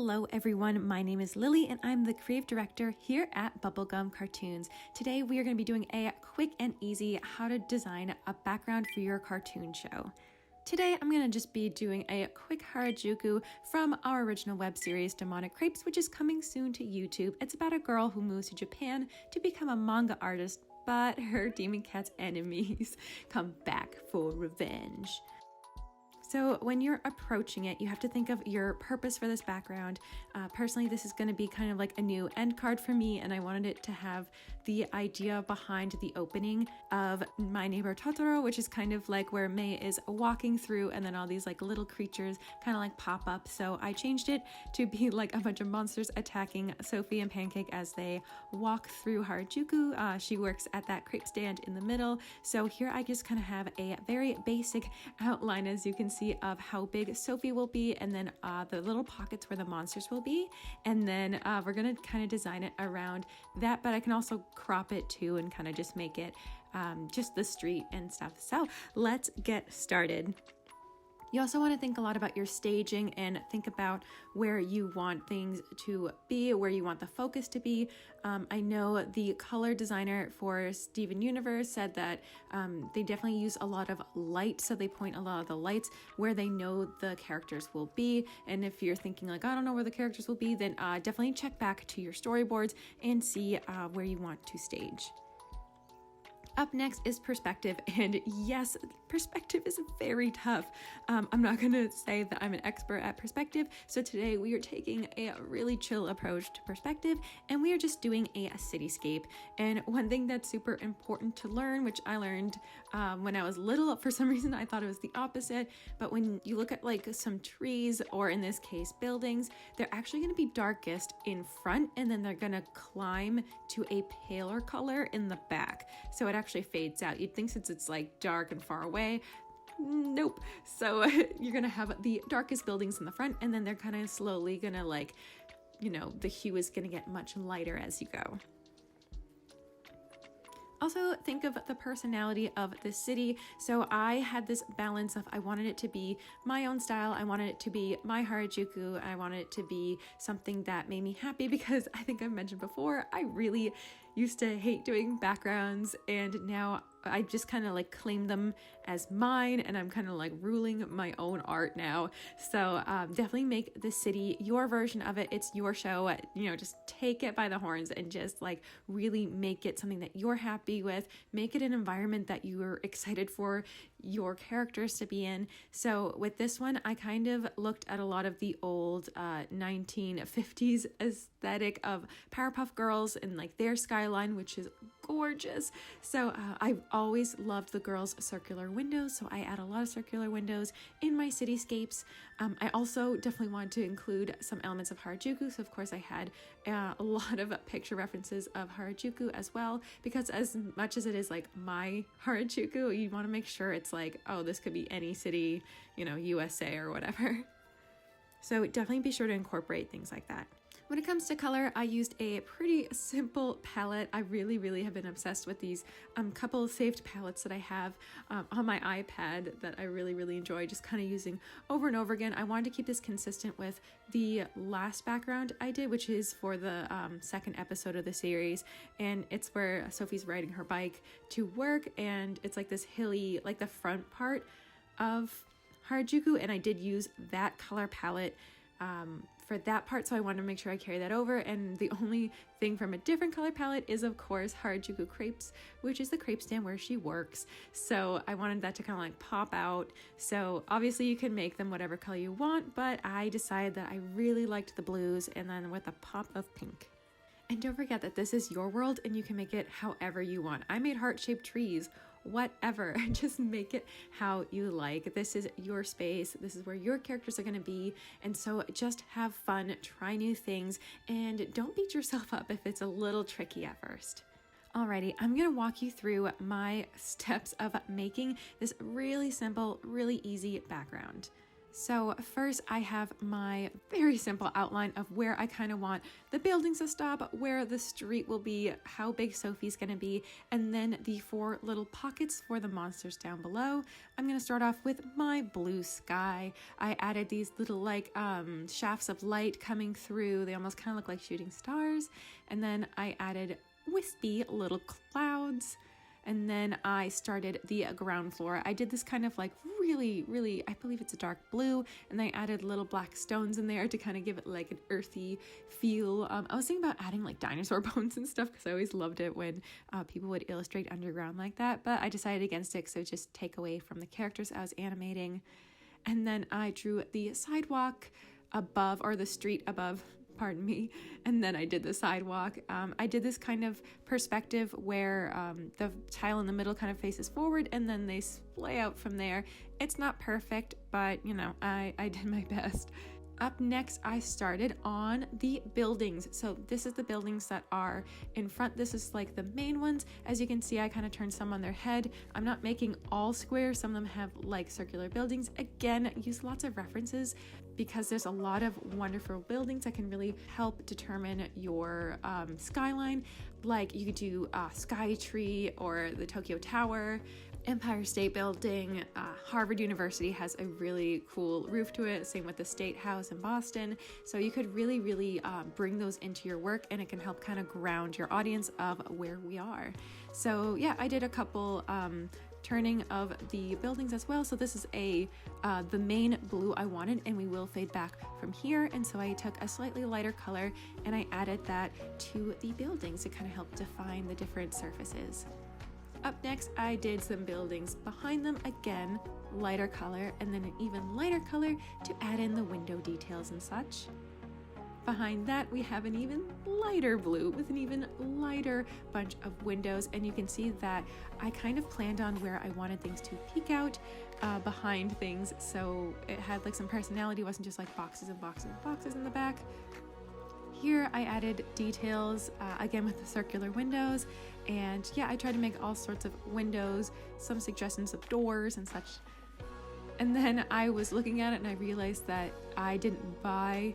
Hello everyone, my name is Lily and I'm the creative director here at Bubblegum Cartoons. Today we are going to be doing a quick and easy how to design a background for your cartoon show. Today I'm going to just be doing a quick Harajuku from our original web series Demonic Crepes, which is coming soon to YouTube. It's about a girl who moves to Japan to become a manga artist, but her demon cat's enemies come back for revenge. So when you're approaching it, you have to think of your purpose for this background. Personally, this is going to be kind of like a new end card for me, and I wanted it to have the idea behind the opening of My Neighbor Totoro, which is kind of like where Mei is walking through and then all these like little creatures kind of like pop up. So I changed it to be like a bunch of monsters attacking Sophie and Pancake as they walk through Harajuku. She works at that crepe stand in the middle. So here I just kind of have a very basic outline, as you can see, of how big Sophie will be, and then the little pockets where the monsters will be, and then we're gonna kind of design it around that, but I can also crop it too and kind of just make it just the street and stuff. So let's get started. You also want to think a lot about your staging and think about where you want things to be, where you want the focus to be. I know the color designer for Steven Universe said that they definitely use a lot of light, so they point a lot of the lights where they know the characters will be. And if you're thinking like, I don't know where the characters will be, then definitely check back to your storyboards and see where you want to stage. Up next is perspective, and yes, perspective is very tough. I'm not gonna say that I'm an expert at perspective, so today we are taking a really chill approach to perspective, and we are just doing a cityscape. And one thing that's super important to learn, which I learned when I was little, for some reason I thought it was the opposite, but when you look at like some trees, or in this case buildings, they're actually gonna be darkest in front, and then they're gonna climb to a paler color in the back. So it actually fades out. You'd think since it's like dark and far away, nope. So you're gonna have the darkest buildings in the front, and then they're kind of slowly gonna like, you know, the hue is gonna get much lighter as you go. Also think of the personality of the city. So I had this balance of I wanted it to be my own style. I wanted it to be my Harajuku. I wanted it to be something that made me happy, because I think I've mentioned before, I really used to hate doing backgrounds, and now I just kind of like claim them as mine, and I'm kind of like ruling my own art now. So definitely make the city your version of it. It's your show, you know, just take it by the horns and just like really make it something that you're happy with. Make it an environment that you are excited for your characters to be in. So with this one, I kind of looked at a lot of the old 1950s aesthetic of Powerpuff Girls and like their skyline, which is gorgeous. So I've always loved the girls' circular windows, so I add a lot of circular windows in my cityscapes. I also definitely wanted to include some elements of Harajuku, so of course I had a lot of picture references of Harajuku as well, because as much as it is like my Harajuku, you want to make sure it's like, oh, this could be any city, you know, USA or whatever. So definitely be sure to incorporate things like that. When it comes to color, I used a pretty simple palette. I really have been obsessed with these couple saved palettes that I have on my iPad that I really enjoy just kind of using over and over again. I wanted to keep this consistent with the last background I did, which is for the second episode of the series, and it's where Sophie's riding her bike to work, and it's like this hilly, like the front part of Harajuku, and I did use that color palette for that part, so I wanted to make sure I carry that over. And the only thing from a different color palette is of course Harajuku Crepes, which is the crepe stand where she works. So I wanted that to kind of like pop out. So obviously you can make them whatever color you want, but I decided that I really liked the blues, and then with a pop of pink. And don't forget that this is your world and you can make it however you want. I made heart-shaped trees, whatever, just make it how you like. This is your space. This is where your characters are going to be. And so just have fun, try new things, and don't beat yourself up if it's a little tricky at first. Alrighty, I'm going to walk you through my steps of making this really simple, really easy background. So first I have my very simple outline of where I kind of want the buildings to stop, where the street will be, how big Sophie's going to be, and then the 4 little pockets for the monsters down below. I'm going to start off with my blue sky. I added these little like shafts of light coming through. They almost kind of look like shooting stars. And then I added wispy little clouds. And then I started the ground floor. I did this kind of like really, I believe it's a dark blue, and I added little black stones in there to kind of give it like an earthy feel. I was thinking about adding like dinosaur bones and stuff because I always loved it when people would illustrate underground like that, but I decided against it, so just take away from the characters I was animating. And then I drew the sidewalk above, or the street above, pardon me, and then I did the sidewalk. I did this kind of perspective where the tile in the middle kind of faces forward and then they splay out from there. It's not perfect, but you know, I did my best. Up next, I started on the buildings. So this is the buildings that are in front. This is like the main ones. As you can see, I kind of turned some on their head. I'm not making all squares. Some of them have like circular buildings. Again, use lots of references because there's a lot of wonderful buildings that can really help determine your skyline. Like you could do Sky Tree or the Tokyo Tower, Empire State Building. Harvard University has a really cool roof to it, same with the State House in Boston. So you could really bring those into your work, and it can help kind of ground your audience of where we are. So yeah, I did a couple turning of the buildings as well. So this is the main blue I wanted, and we will fade back from here. And so I took a slightly lighter color and I added that to the buildings to kind of help define the different surfaces. Up next, I did some buildings behind them, again, lighter color, and then an even lighter color to add in the window details and such. Behind that, we have an even lighter blue with an even lighter bunch of windows, and you can see that I kind of planned on where I wanted things to peek out behind things, so it had like some personality. It wasn't just like boxes and boxes and boxes in the back. Here I added details, again with the circular windows, and yeah, I tried to make all sorts of windows, some suggestions of doors and such. And then I was looking at it and I realized that I didn't buy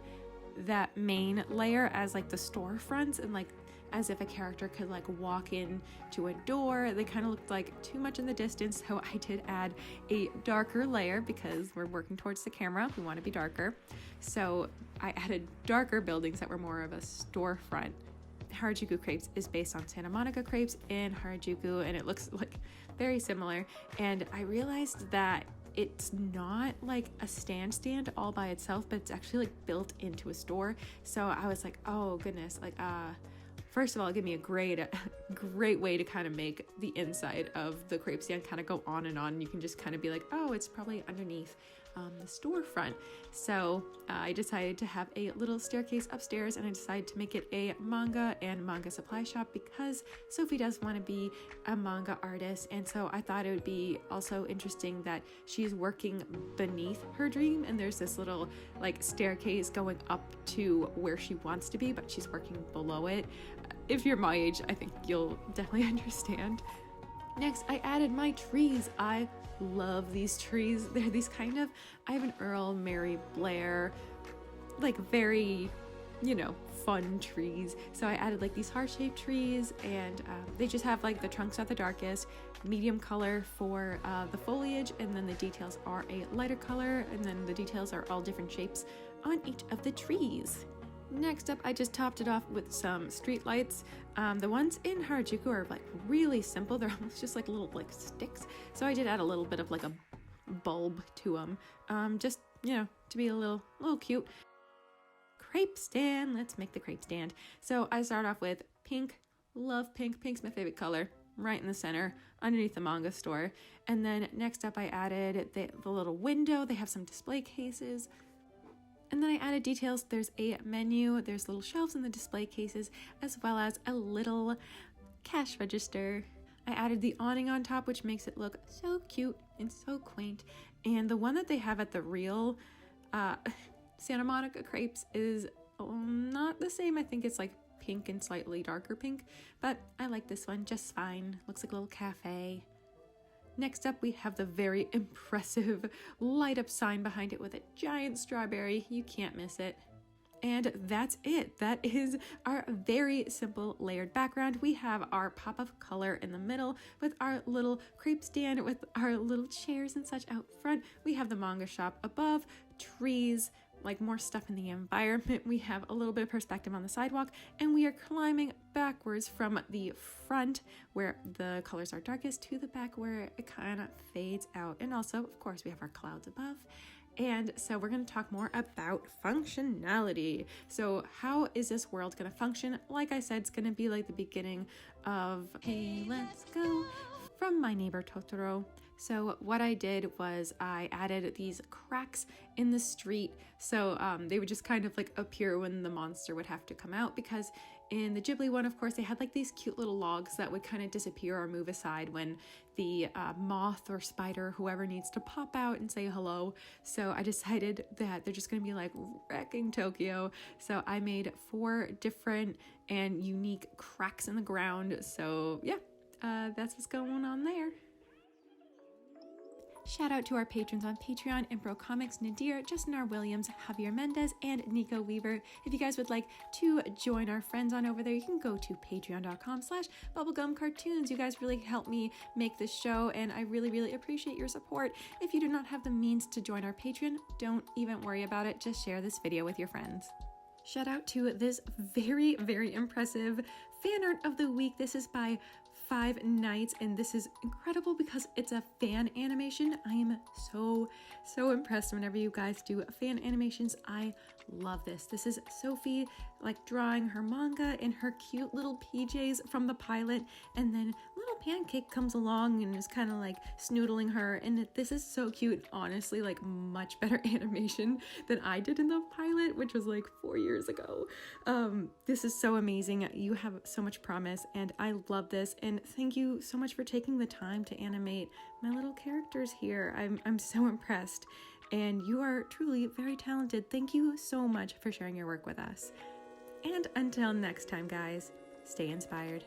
that main layer as like the storefronts, and like as if a character could like walk in to a door. They kind of looked like too much in the distance, so I did add a darker layer because we're working towards the camera. We want to be darker. So I added darker buildings that were more of a storefront. Harajuku Crepes is based on Santa Monica Crepes in Harajuku, and it looks like very similar. And I realized that it's not like a stand all by itself, but it's actually like built into a store. So I was like, oh goodness, like first of all, give me a great way to kind of make the inside of the crepe stand kind of go on and on. You can just kind of be like, oh, it's probably underneath the storefront. So I decided to have a little staircase upstairs, and I decided to make it a manga and manga supply shop because Sophie does want to be a manga artist, and so I thought it would be also interesting that she's working beneath her dream, and there's this little like staircase going up to where she wants to be, but she's working below it. If you're my age, I think you'll definitely understand. Next, I added my trees. I love these trees. They're these kind of Ivan Earl, Mary Blair, like very, you know, fun trees. So I added like these heart-shaped trees, and they just have like the trunks are the darkest, medium color for the foliage, and then the details are a lighter color, and then the details are all different shapes on each of the trees. Next up, I just topped it off with some street lights. The ones in Harajuku are like really simple. They're almost just like little like sticks. So I did add a little bit of like a bulb to them, just, you know, to be a little cute. Crepe stand. Let's make the crepe stand. So I start off with pink. Love pink. Pink's my favorite color. Right in the center, underneath the manga store. And then next up, I added the little window. They have some display cases. And then I added details. There's a menu, there's little shelves in the display cases, as well as a little cash register. I added the awning on top, which makes it look so cute and so quaint. And the one that they have at the real Santa Monica Crepes is not the same. I think it's like pink and slightly darker pink, but I like this one just fine. Looks like a little cafe. Next up, we have the very impressive light up sign behind it with a giant strawberry. You can't miss it. And that's it. That is our very simple layered background. We have our pop of color in the middle with our little crepe stand with our little chairs and such out front. We have the manga shop above, trees, like more stuff in the environment. We have a little bit of perspective on the sidewalk, and we are climbing backwards from the front where the colors are darkest to the back where it kind of fades out. And also, of course, we have our clouds above. And so we're going to talk more about functionality. So how is this world going to function? Like I said, it's going to be like the beginning of Hey, Let's Go from My Neighbor Totoro. So what I did was I added these cracks in the street. So they would just kind of like appear when the monster would have to come out, because in the Ghibli one, of course, they had like these cute little logs that would kind of disappear or move aside when the moth or spider, whoever needs to pop out and say hello. So I decided that they're just going to be like wrecking Tokyo. So I made 4 different and unique cracks in the ground. So yeah, that's what's going on there. Shout out to our patrons on Patreon, Impro Comics, Nadir, Justin R. Williams, Javier Mendez, and Nico Weaver. If you guys would like to join our friends on over there, you can go to patreon.com/Bubblegum Cartoons. You guys really help me make this show, and I really, really appreciate your support. If you do not have the means to join our Patreon, don't even worry about it. Just share this video with your friends. Shout out to this very, very impressive fan art of the week. This is by 5 Nights, and this is incredible because it's a fan animation. I am so impressed whenever you guys do fan animations. I love this. This is Sophie like drawing her manga in her cute little PJs from the pilot, and then little Pancake comes along and is kind of like snoodling her, and this is so cute. Honestly, like much better animation than I did in the pilot, which was like 4 years ago. This is so amazing. You have so much promise, and I love this, and thank you so much for taking the time to animate my little characters here. I'm so impressed, and you are truly very talented. Thank you so much for sharing your work with us. And until next time, guys, stay inspired.